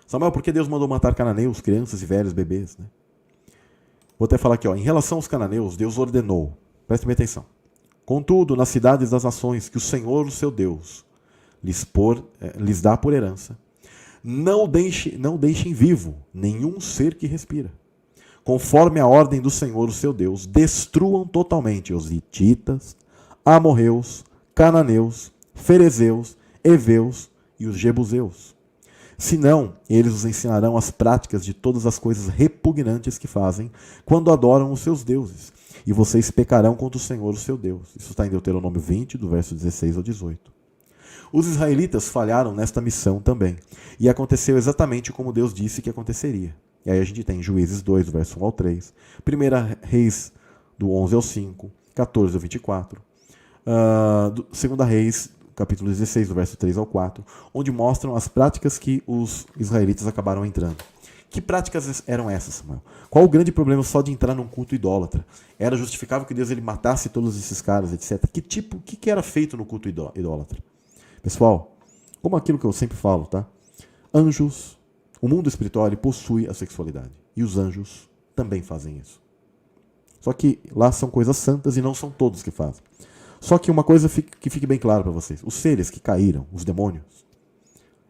Samuel, por que Deus mandou matar cananeus, crianças e velhos, bebês? Né? Vou até falar aqui, ó, em relação aos cananeus, Deus ordenou, preste bem atenção. Contudo, nas cidades das nações que o Senhor, o seu Deus, lhes dá por herança, não deixem vivo nenhum ser que respira. Conforme a ordem do Senhor, o seu Deus, destruam totalmente os hititas, amorreus, cananeus, ferezeus, heveus e os jebuseus. Senão, eles os ensinarão as práticas de todas as coisas repugnantes que fazem quando adoram os seus deuses. E vocês pecarão contra o Senhor, o seu Deus. Isso está em Deuteronômio 20, do verso 16 ao 18. Os israelitas falharam nesta missão também. E aconteceu exatamente como Deus disse que aconteceria. E aí a gente tem Juízes 2, do verso 1 ao 3. 1 Reis, do 11 ao 5. 14 ao 24. 2 Reis, capítulo 16, do verso 3 ao 4. Onde mostram as práticas que os israelitas acabaram entrando. Que práticas eram essas, Samuel? Qual o grande problema só de entrar num culto idólatra? Era justificável que Deus ele matasse todos esses caras, etc. Que era feito no culto idólatra? Pessoal, como aquilo que eu sempre falo, tá? Anjos, o mundo espiritual ele possui a sexualidade. E os anjos também fazem isso. Só que lá são coisas santas e não são todos que fazem. Só que uma coisa que fique bem claro para vocês. Os seres que caíram, os demônios,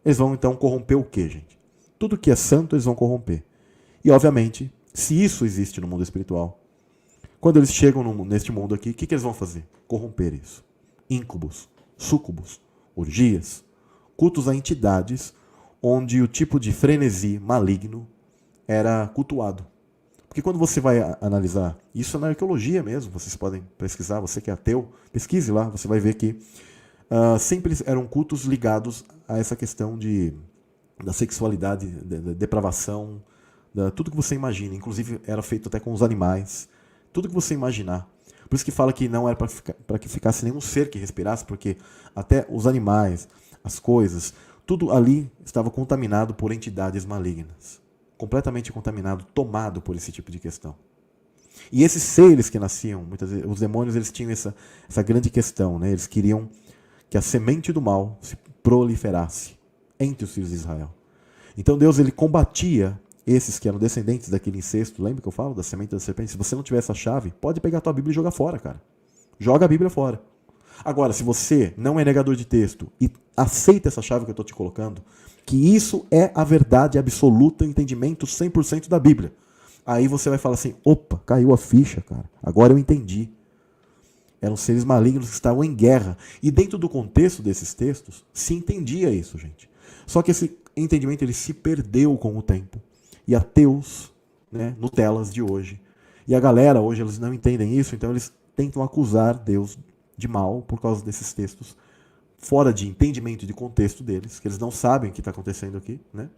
eles vão então corromper o quê, gente? Tudo que é santo eles vão corromper. E obviamente, se isso existe no mundo espiritual, quando eles chegam neste mundo aqui, o que eles vão fazer? Corromper isso. Íncubos, súcubos, orgias, cultos a entidades onde o tipo de frenesi maligno era cultuado. Porque quando você vai analisar, isso é na arqueologia mesmo, vocês podem pesquisar, você que é ateu, pesquise lá, você vai ver que sempre eram cultos ligados a essa questão da sexualidade, da depravação, tudo que você imagina. Inclusive era feito até com os animais, tudo que você imaginar. Por isso que fala que não era para que ficasse nenhum ser que respirasse, porque até os animais, as coisas, tudo ali estava contaminado por entidades malignas. Completamente contaminado, tomado por esse tipo de questão. E esses seres que nasciam, muitas vezes, os demônios eles tinham essa grande questão, né? Eles queriam que a semente do mal se proliferasse entre os filhos de Israel. Então Deus ele combatia esses que eram descendentes daquele incesto. Lembra que eu falo da semente da serpente? Se você não tiver essa chave, pode pegar a tua Bíblia e jogar fora, cara. Joga a Bíblia fora. Agora, se você não é negador de texto e aceita essa chave que eu estou te colocando, que isso é a verdade absoluta, entendimento 100% da Bíblia, aí você vai falar assim, opa, caiu a ficha, cara. Agora eu entendi. Eram seres malignos que estavam em guerra. E dentro do contexto desses textos, se entendia isso, gente. Só que esse entendimento ele se perdeu com o tempo. E ateus, né, Nutelas de hoje, e a galera hoje, eles não entendem isso, então eles tentam acusar Deus de mal por causa desses textos, fora de entendimento de contexto deles, que eles não sabem o que está acontecendo aqui, né?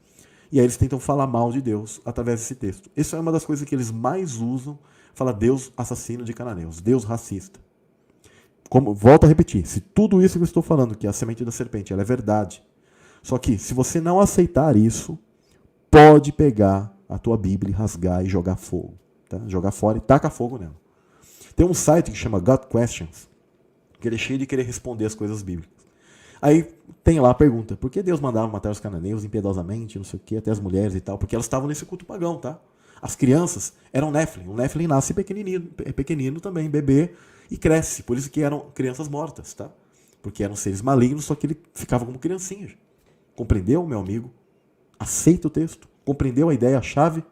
E aí eles tentam falar mal de Deus através desse texto. Isso é uma das coisas que eles mais usam, fala Deus assassino de cananeus, Deus racista. Volto a repetir, se tudo isso que eu estou falando, que é a semente da serpente, ela é verdade, só que se você não aceitar isso, pode pegar a tua Bíblia, rasgar e jogar fogo. Tá? Jogar fora e taca fogo nela. Tem um site que chama God Questions, que ele é cheio de querer responder as coisas bíblicas. Aí tem lá a pergunta, por que Deus mandava matar os cananeus impiedosamente, não sei o que, até as mulheres e tal? Porque elas estavam nesse culto pagão, tá? As crianças eram Néfilim. O Néfilim nasce pequenino também, bebê, e cresce. Por isso que eram crianças mortas, tá? Porque eram seres malignos, só que ele ficava como criancinha. Compreendeu, meu amigo? Aceita o texto, compreendeu a ideia, a chave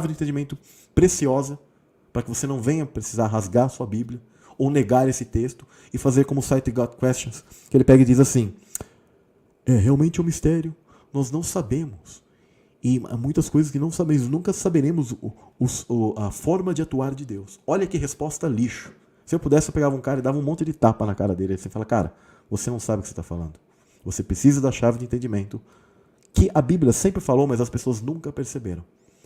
do entendimento preciosa, para que você não venha precisar rasgar a sua Bíblia, ou negar esse texto, e fazer como o site God Questions, que ele pega e diz assim, realmente é um mistério, nós não sabemos, e há muitas coisas que não sabemos, nunca saberemos a forma de atuar de Deus. Olha que resposta lixo. Se eu pudesse, eu pegava um cara e dava um monte de tapa na cara dele, e você fala, cara, você não sabe o que você está falando, você precisa da chave de entendimento, que a Bíblia sempre falou, mas as pessoas nunca perceberam.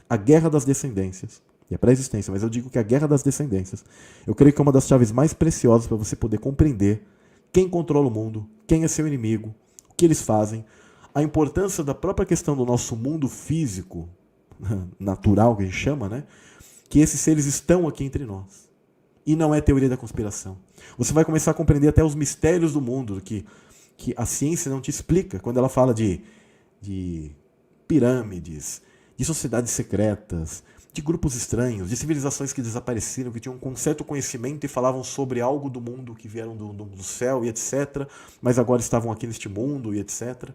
A guerra das descendências, e a pré-existência, mas eu digo que a guerra das descendências, eu creio que é uma das chaves mais preciosas para você poder compreender quem controla o mundo, quem é seu inimigo, o que eles fazem, a importância da própria questão do nosso mundo físico, natural, que a gente chama, né? Que esses seres estão aqui entre nós. E não é teoria da conspiração. Você vai começar a compreender até os mistérios do mundo, que a ciência não te explica, quando ela fala de pirâmides, de sociedades secretas, de grupos estranhos, de civilizações que desapareceram, que tinham um certo conhecimento e falavam sobre algo do mundo, que vieram do céu e etc., mas agora estavam aqui neste mundo e etc.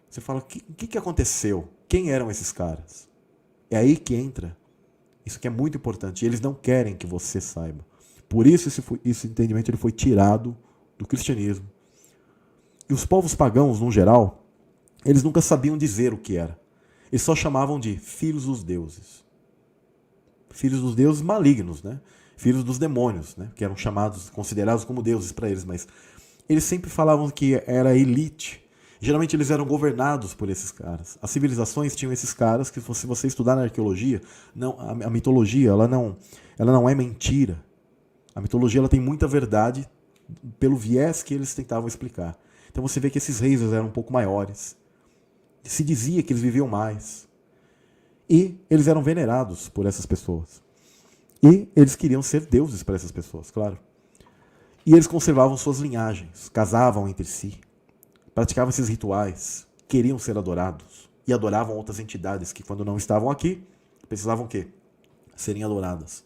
Você fala, o que aconteceu? Quem eram esses caras? É aí que entra. Isso que é muito importante. E eles não querem que você saiba. Por isso esse entendimento ele foi tirado do cristianismo. E os povos pagãos, no geral, eles nunca sabiam dizer o que era. Eles só chamavam de filhos dos deuses. Filhos dos deuses malignos, né? Filhos dos demônios, né? Que eram chamados, considerados como deuses para eles. Mas eles sempre falavam que era elite. Geralmente eles eram governados por esses caras. As civilizações tinham esses caras que, se você estudar na arqueologia, a mitologia ela não é mentira. A mitologia ela tem muita verdade pelo viés que eles tentavam explicar. Então você vê que esses reis eram um pouco maiores. Se dizia que eles viviam mais. E eles eram venerados por essas pessoas. E eles queriam ser deuses para essas pessoas, claro. E eles conservavam suas linhagens, casavam entre si, praticavam esses rituais, queriam ser adorados. E adoravam outras entidades que, quando não estavam aqui, precisavam o quê? Serem adoradas.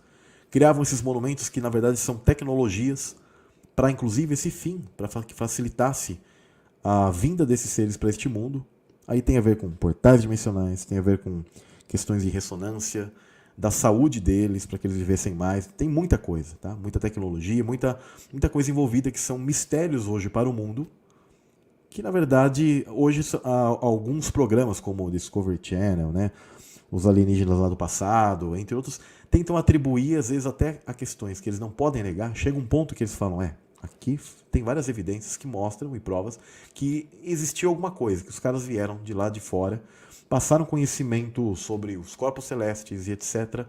Criavam esses monumentos que, na verdade, são tecnologias para, inclusive, esse fim, para que facilitasse a vinda desses seres para este mundo. Aí tem a ver com portais dimensionais, tem a ver com questões de ressonância, da saúde deles, para que eles vivessem mais. Tem muita coisa, tá? Muita tecnologia, muita coisa envolvida que são mistérios hoje para o mundo, que, na verdade, hoje há alguns programas, como o Discovery Channel, né? Os alienígenas lá do passado, entre outros, tentam atribuir, às vezes, até a questões que eles não podem negar. Chega um ponto que eles falam, aqui tem várias evidências que mostram e provas que existiu alguma coisa, que os caras vieram de lá de fora, passaram conhecimento sobre os corpos celestes e etc.,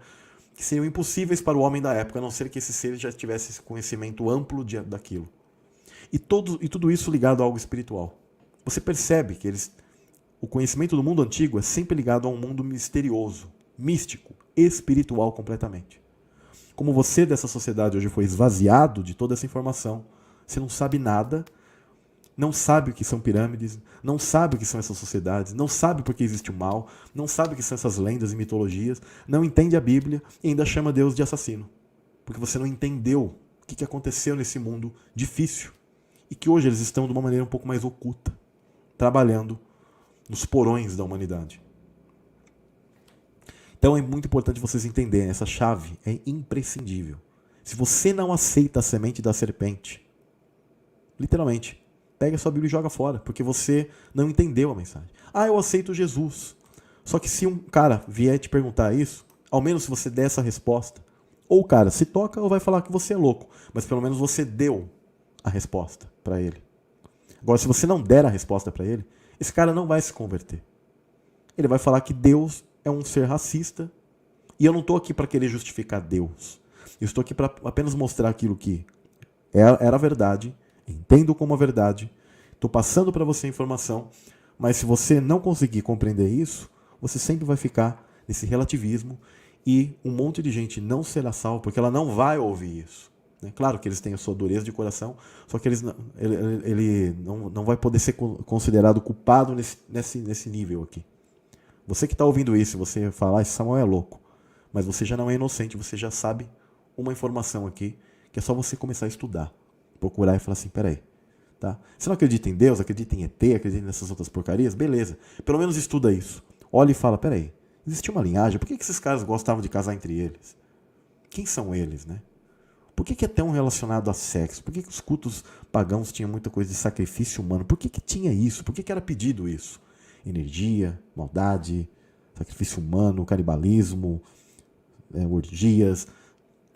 que seriam impossíveis para o homem da época, a não ser que esses seres já tivessem esse conhecimento amplo daquilo. E tudo isso ligado a algo espiritual. Você percebe que o conhecimento do mundo antigo é sempre ligado a um mundo misterioso, místico, espiritual completamente. Como você dessa sociedade hoje foi esvaziado de toda essa informação, você não sabe nada, não sabe o que são pirâmides, não sabe o que são essas sociedades, não sabe por que existe o mal, não sabe o que são essas lendas e mitologias, não entende a Bíblia e ainda chama Deus de assassino. Porque você não entendeu o que aconteceu nesse mundo difícil e que hoje eles estão de uma maneira um pouco mais oculta, trabalhando nos porões da humanidade. Então é muito importante vocês entenderem, essa chave é imprescindível. Se você não aceita a semente da serpente, literalmente, pega a sua Bíblia e joga fora, porque você não entendeu a mensagem. Eu aceito Jesus. Só que se um cara vier te perguntar isso, ao menos se você der essa resposta, ou o cara se toca ou vai falar que você é louco, mas pelo menos você deu a resposta para ele. Agora, se você não der a resposta para ele, esse cara não vai se converter. Ele vai falar que Deus é um ser racista, e eu não estou aqui para querer justificar Deus. Eu estou aqui para apenas mostrar aquilo que era a verdade, entendo como a verdade, estou passando para você a informação, mas se você não conseguir compreender isso, você sempre vai ficar nesse relativismo e um monte de gente não será salvo, porque ela não vai ouvir isso. Claro que eles têm a sua dureza de coração, só que ele não vai poder ser considerado culpado nesse nível aqui. Você que está ouvindo isso, você fala, esse Samuel é louco, mas você já não é inocente, você já sabe uma informação aqui, que é só você começar a estudar, procurar e falar assim, peraí, tá? Você não acredita em Deus, acredita em ET, acredita nessas outras porcarias? Beleza, pelo menos estuda isso. Olha e fala, peraí, existe uma linhagem, por que esses caras gostavam de casar entre eles? Quem são eles, né? Por que é tão relacionado a sexo? Por que os cultos pagãos tinham muita coisa de sacrifício humano? Por que tinha isso? Por que era pedido isso? Energia, maldade, sacrifício humano, canibalismo, orgias.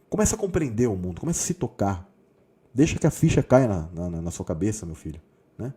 Começa a compreender o mundo, começa a se tocar. Deixa que a ficha caia na sua cabeça, meu filho. Né?